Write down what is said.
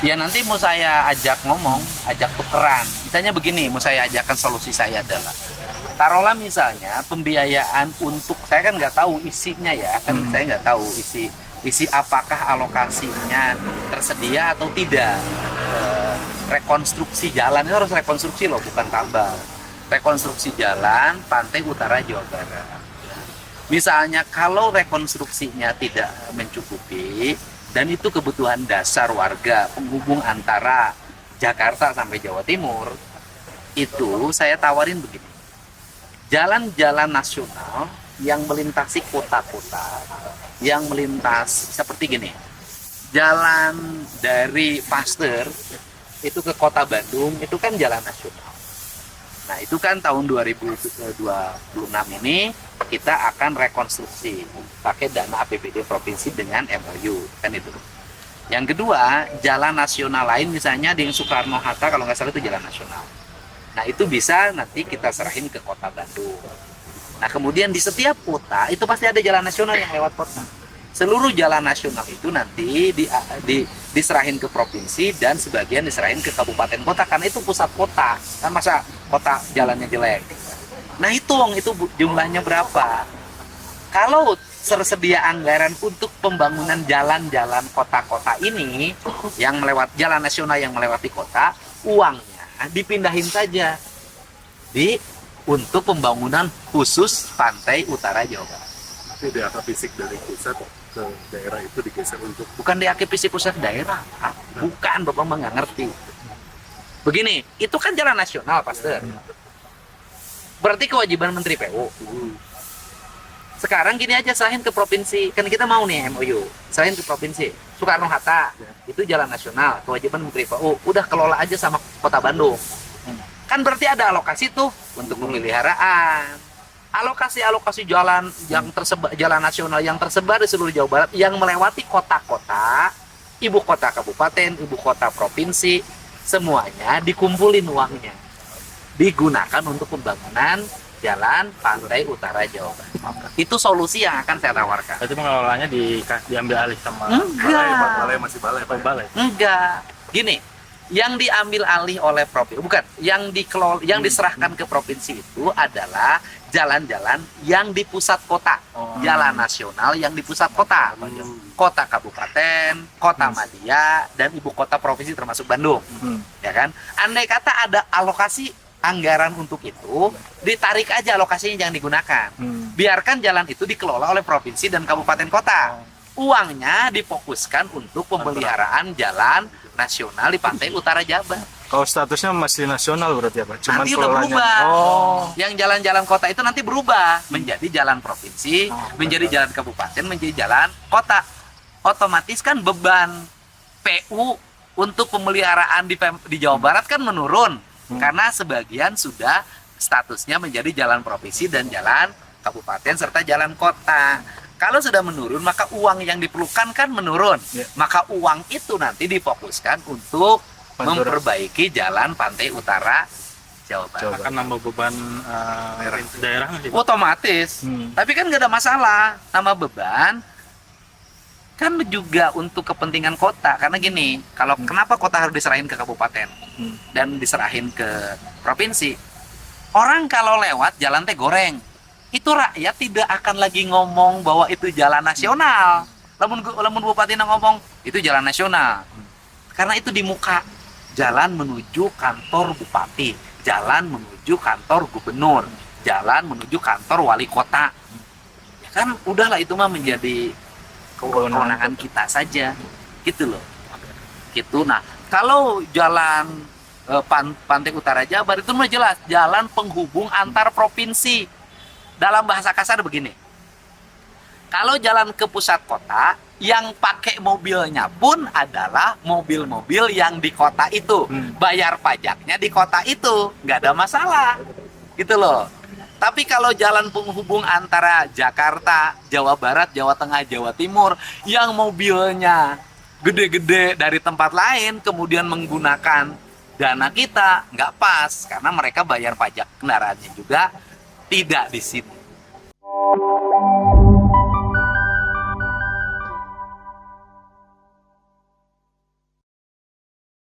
Ya nanti mau saya ajak ngomong, ajak tukeran. Misalnya begini, mau saya ajakkan solusi saya adalah, taruhlah misalnya pembiayaan untuk, saya kan nggak tahu isinya ya, kan saya nggak tahu isi apakah alokasinya tersedia atau tidak. Rekonstruksi jalan itu harus rekonstruksi loh, bukan tambal. Rekonstruksi jalan Pantai Utara Jawa Barat. Misalnya kalau rekonstruksinya tidak mencukupi, dan itu kebutuhan dasar warga penghubung antara Jakarta sampai Jawa Timur, itu saya tawarin begini. Jalan-jalan nasional yang melintasi kota-kota, yang melintas seperti gini. Jalan dari Pasteur itu ke kota Bandung, itu kan jalan nasional. Nah, itu kan tahun 2026 ini kita akan rekonstruksi pakai dana APBD provinsi dengan MOU, kan itu. Yang kedua, jalan nasional lain misalnya di Soekarno-Hatta, kalau nggak salah itu jalan nasional. Nah, itu bisa nanti kita serahin ke kota Bandung. Nah, kemudian di setiap kota itu pasti ada jalan nasional yang lewat kota. Seluruh jalan nasional itu nanti diserahin ke provinsi dan sebagian diserahin ke kabupaten kota, karena itu pusat kota. Kan masa kota jalannya jelek. Nah, hitung itu jumlahnya berapa. Kalau tersedia anggaran untuk pembangunan jalan-jalan kota-kota ini, yang melewati jalan nasional yang melewati kota, uangnya dipindahin saja untuk pembangunan khusus Pantai Utara Jawa Barat. Tapi data fisik dari pusat ke daerah itu digeser untuk Bukan DAKPC pusat daerah, bukan, Bapak mah nggak ngerti. Begini, itu kan jalan nasional, Pasteur. Berarti kewajiban Menteri PU. Sekarang gini aja, serahin ke provinsi. Kan kita mau nih MOU, serahin ke provinsi. Soekarno-Hatta, itu jalan nasional, kewajiban Menteri PU. Udah kelola aja sama Kota Bandung. Kan berarti ada alokasi tuh untuk pemeliharaan. Alokasi jalan yang tersebar, jalan nasional yang tersebar di seluruh Jawa Barat yang melewati kota-kota, ibu kota kabupaten, ibu kota provinsi, semuanya dikumpulin uangnya, digunakan untuk pembangunan jalan Pantai Utara Jawa Barat. Itu solusi yang akan saya tawarkan. Berarti pengelolaannya diambil alih sama Enggak. balai. Enggak. Gini, yang diambil alih oleh provinsi, bukan, yang diserahkan ke provinsi itu adalah jalan-jalan yang di pusat kota, jalan nasional yang di pusat kota, kota kabupaten, kota madya, dan ibu kota provinsi termasuk Bandung, ya kan? Andai kata ada alokasi anggaran untuk itu, ditarik aja alokasinya, jangan digunakan. Biarkan jalan itu dikelola oleh provinsi dan kabupaten kota. Uangnya difokuskan untuk pemeliharaan jalan nasional di Pantai Utara Jabar. Kalau statusnya masih nasional berarti apa? Cuman Nanti udah kelolanya. berubah. Oh. Yang jalan-jalan kota itu nanti berubah menjadi jalan provinsi, menjadi jalan kabupaten, menjadi jalan kota. Otomatis kan beban PU untuk pemeliharaan di Jawa Barat kan menurun, karena sebagian sudah statusnya menjadi jalan provinsi dan jalan kabupaten serta jalan kota. Kalau sudah menurun, maka uang yang diperlukan kan menurun. Maka uang itu nanti difokuskan untuk memperbaiki jalan Pantai Utara Jawa Barat. Akan nambah beban daerah nggak sih? Otomatis. Tapi kan nggak ada masalah. Nambah beban kan juga untuk kepentingan kota. Karena gini, kalau kenapa kota harus diserahin ke kabupaten dan diserahin ke provinsi? Orang kalau lewat jalan teh goreng, itu rakyat tidak akan lagi ngomong bahwa itu jalan nasional. Lamun bupati ngomong itu jalan nasional, karena itu di muka jalan menuju kantor bupati, jalan menuju kantor gubernur, jalan menuju kantor wali kota. Ya kan udahlah, itu mah menjadi kewenangan kita saja, gitu loh. Gitu. Nah, kalau jalan Pantai Utara Jabar itu mah jelas jalan penghubung antar provinsi. Dalam bahasa kasar begini, kalau jalan ke pusat kota, yang pakai mobilnya pun adalah mobil-mobil yang di kota itu, bayar pajaknya di kota itu, nggak ada masalah, gitu loh. Tapi kalau jalan penghubung antara Jakarta, Jawa Barat, Jawa Tengah, Jawa Timur, yang mobilnya gede-gede dari tempat lain, kemudian menggunakan dana kita, nggak pas, karena mereka bayar pajak kendaraannya juga tidak di sini.